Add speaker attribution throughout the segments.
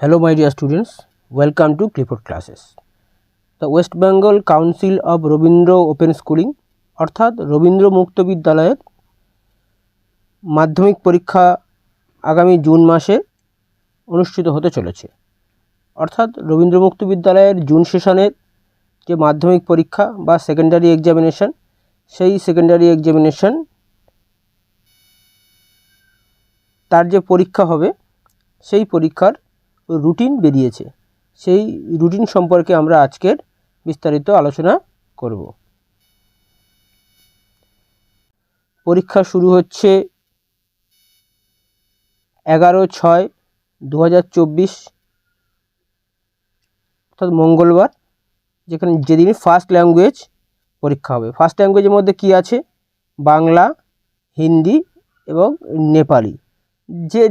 Speaker 1: Hello my dear students, welcome to Clifford classes. The West Bengal Council of Robindro Open Schooling অর্থাৎ রবীন্দ্র মুক্ত বিদ্যালয়ের মাধ্যমিক পরীক্ষা আগামী জুন মাসে অনুষ্ঠিত হতে চলেছে। অর্থাৎ রবীন্দ্র মুক্ত বিদ্যালয়ের জুন সেশনের যে মাধ্যমিক পরীক্ষা বা সেকেন্ডারি এক্সামিনেশন, সেই সেকেন্ডারি এক্সামিনেশন তার যে পরীক্ষা হবে সেই পরীক্ষার রুটিন বেরিয়েছে। সেই রুটিন সম্পর্কে আমরা আজকের বিস্তারিত আলোচনা করব। পরীক্ষা শুরু হচ্ছে 11/6/2024 অর্থাৎ মঙ্গলবার, যেদিন ফার্স্ট ল্যাঙ্গুয়েজ পরীক্ষা হবে। ফার্স্ট ল্যাঙ্গুয়েজের মধ্যে কি আছে? বাংলা, হিন্দি এবং নেপালি। যে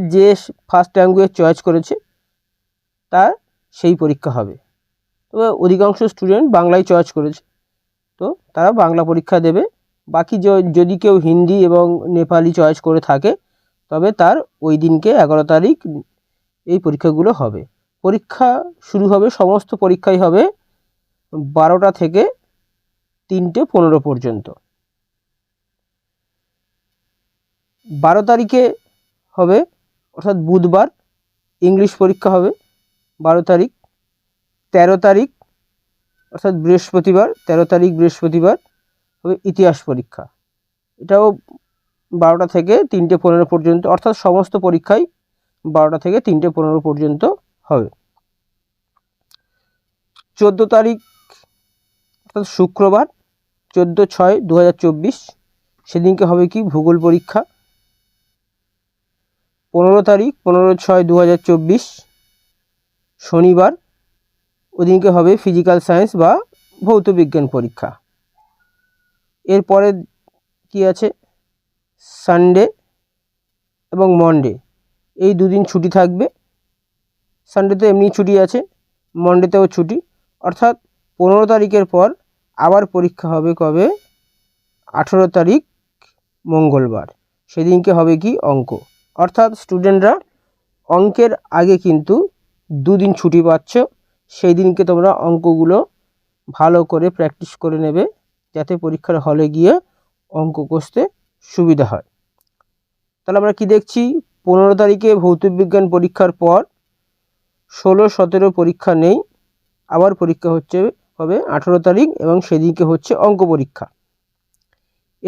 Speaker 1: ফার্স্ট ল্যাঙ্গুয়েজ চয়েস করেছে তার সেই পরীক্ষা হবে। তবে অধিকাংশ স্টুডেন্ট বাংলায় চয়েস করেছে, তো তারা বাংলা পরীক্ষা দেবে। বাকি যদি কেউ হিন্দি এবং নেপালি চয়েস করে থাকে তবে তার ওই দিনকে 11 তারিখ এই পরীক্ষাগুলো হবে। পরীক্ষা শুরু হবে, সমস্ত পরীক্ষাই হবে 12টা থেকে 3:15 পর্যন্ত। 12 তারিখে হবে অর্থাৎ বুধবার ইংলিশ পরীক্ষা হবে 12 তারিখ। 13 তারিখ অর্থাৎ বৃহস্পতিবার, 13 তারিখ বৃহস্পতিবার হবে ইতিহাস পরীক্ষা। এটাও 12টা থেকে 3:15 পর্যন্ত, অর্থাৎ সমস্ত পরীক্ষাই 12টা থেকে 3:15 পর্যন্ত হবে। 14 তারিখ অর্থাৎ শুক্রবার 14/6/2024 সেদিনকে হবে কি ভূগোল পরীক্ষা। 15 তারিখ 15/6/2024 শনিবার, ওদিনকে হবে ফিজিক্যাল সায়েন্স বা ভৌত বিজ্ঞান পরীক্ষা। এরপরে কি আছে? সানডে এবং মনডে, এই দুদিন ছুটি থাকবে। সানডেতে এমনি ছুটি আছে, মনডেতেও ছুটি। অর্থাৎ 15 তারিখের পর আবার পরীক্ষা হবে কবে? 18 তারিখ মঙ্গলবার, সেদিনকে হবে কি অঙ্ক। অর্থাৎ স্টুডেন্টরা অঙ্কের আগে কিন্তু দুদিন ছুটি পাচ্ছ। সেই দিনকে তোমরা অঙ্কগুলো ভালো করে প্র্যাকটিস করে নেবে, যাতে পরীক্ষার হলে গিয়ে অঙ্ক কষতে সুবিধা হয়। তাহলে আমরা কি দেখছি? 15 তারিখে ভৌতবিজ্ঞান পরীক্ষার পর 16-17 পরীক্ষা নেই, আবার পরীক্ষা হবে 18 তারিখ এবং সেদিনকে হচ্ছে অঙ্ক পরীক্ষা।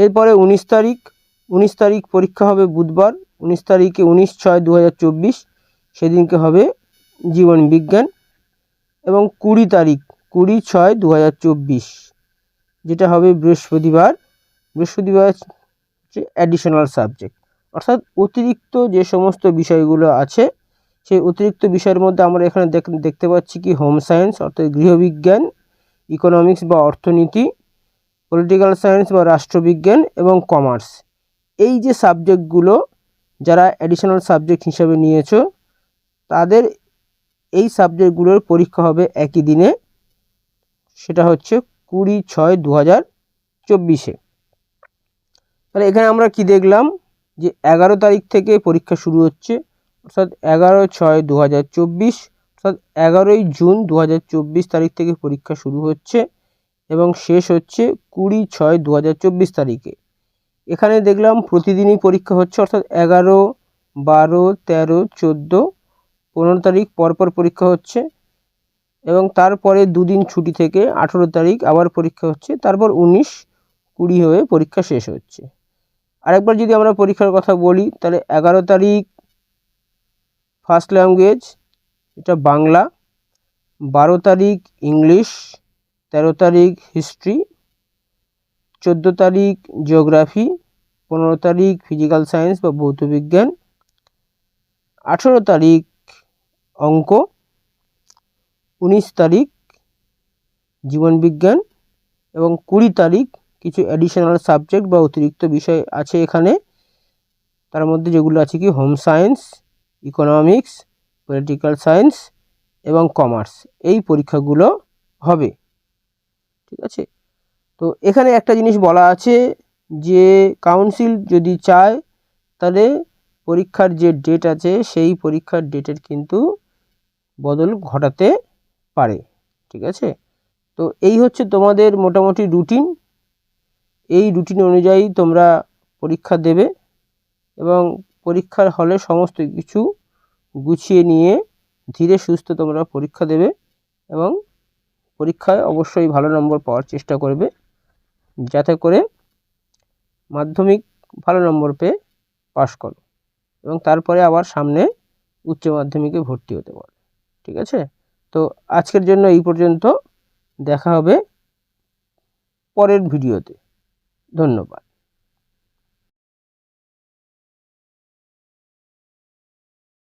Speaker 1: এরপরে 19 তারিখ পরীক্ষা হবে বুধবার। 19 তারিখে 19/6/2024 সেদিনকে হবে জীবন বিজ্ঞান। এবং 20 তারিখ 20/6/2024 যেটা হবে বৃহস্পতিবার হচ্ছে অ্যাডিশনাল সাবজেক্ট, অর্থাৎ অতিরিক্ত যে সমস্ত বিষয়গুলো আছে সেই অতিরিক্ত বিষয়ের মধ্যে আমরা এখানে দেখতে পাচ্ছি কি হোম সায়েন্স অর্থাৎ গৃহবিজ্ঞান, ইকোনমিক্স বা অর্থনীতি, পলিটিক্যাল সায়েন্স বা রাষ্ট্রবিজ্ঞান এবং কমার্স। এই যে সাবজেক্টগুলো যারা অ্যাডিশনাল সাবজেক্ট হিসাবে নিয়েছো তাদের এই সাবজেক্টগুলোর পরীক্ষা হবে একই দিনে, সেটা হচ্ছে 20/6/2024। তাহলে এখানে আমরা কি দেখলাম যে 11 তারিখ থেকে পরীক্ষা শুরু হচ্ছে, অর্থাৎ 11/6/2024 অর্থাৎ 11ই জুন 2024 তারিখ থেকে পরীক্ষা শুরু হচ্ছে এবং শেষ হচ্ছে 20/6/2024 তারিখে। এখানে দেখলাম প্রতিদিনই পরীক্ষা হচ্ছে, অর্থাৎ 11, 12, 13, 14, 15 তারিখ পরপর পরীক্ষা হচ্ছে এবং তারপরে দুদিন ছুটি থেকে 18 তারিখ আবার পরীক্ষা হচ্ছে, তারপর 19, 20 হয়ে পরীক্ষা শেষ হচ্ছে। আরেকবার যদি আমরা পরীক্ষার কথা বলি তাহলে 11 তারিখ ফার্স্ট ল্যাঙ্গুয়েজ, এটা বাংলা। 12 তারিখ ইংলিশ, 13 তারিখ হিস্ট্রি, 14 তারিখ জিওগ্রাফি, 15 তারিখ ফিজিক্যাল সায়েন্স বা ভৌত বিজ্ঞান, 18 তারিখ অঙ্ক, 19 তারিখ জীবনবিজ্ঞান এবং 20 তারিখ কিছু অ্যাডিশনাল সাবজেক্ট বা অতিরিক্ত বিষয় আছে এখানে। তার মধ্যে যেগুলো আছে কি home science, economics, political science এবং কমার্স, এই পরীক্ষাগুলো হবে। ঠিক আছে, তো এখানে একটা জিনিস বলা আছে যে কাউন্সিল যদি চায় তাহলে পরীক্ষার যে ডেট আছে সেই পরীক্ষার ডেটের কিন্তু বদল ঘটাতে পারে। ঠিক আছে, তো এই হচ্ছে তোমাদের মোটামুটি রুটিন। এই রুটিন অনুযায়ী তোমরা পরীক্ষা দেবে এবং পরীক্ষার হলে সমস্ত কিছু গুছিয়ে নিয়ে ধীরে সুস্থে তোমরা পরীক্ষা দেবে এবং পরীক্ষায় অবশ্যই ভালো নম্বর পাওয়ার চেষ্টা করবে, যাতে করে মাধ্যমিক ভালো নম্বর পেয়ে পাশ করো এবং তারপরে আবার সামনে উচ্চ মাধ্যমিকে ভর্তি হতে পারো। ঠিক আছে, তো আজকের জন্য এই পর্যন্ত। দেখা হবে পরের ভিডিওতে। ধন্যবাদ।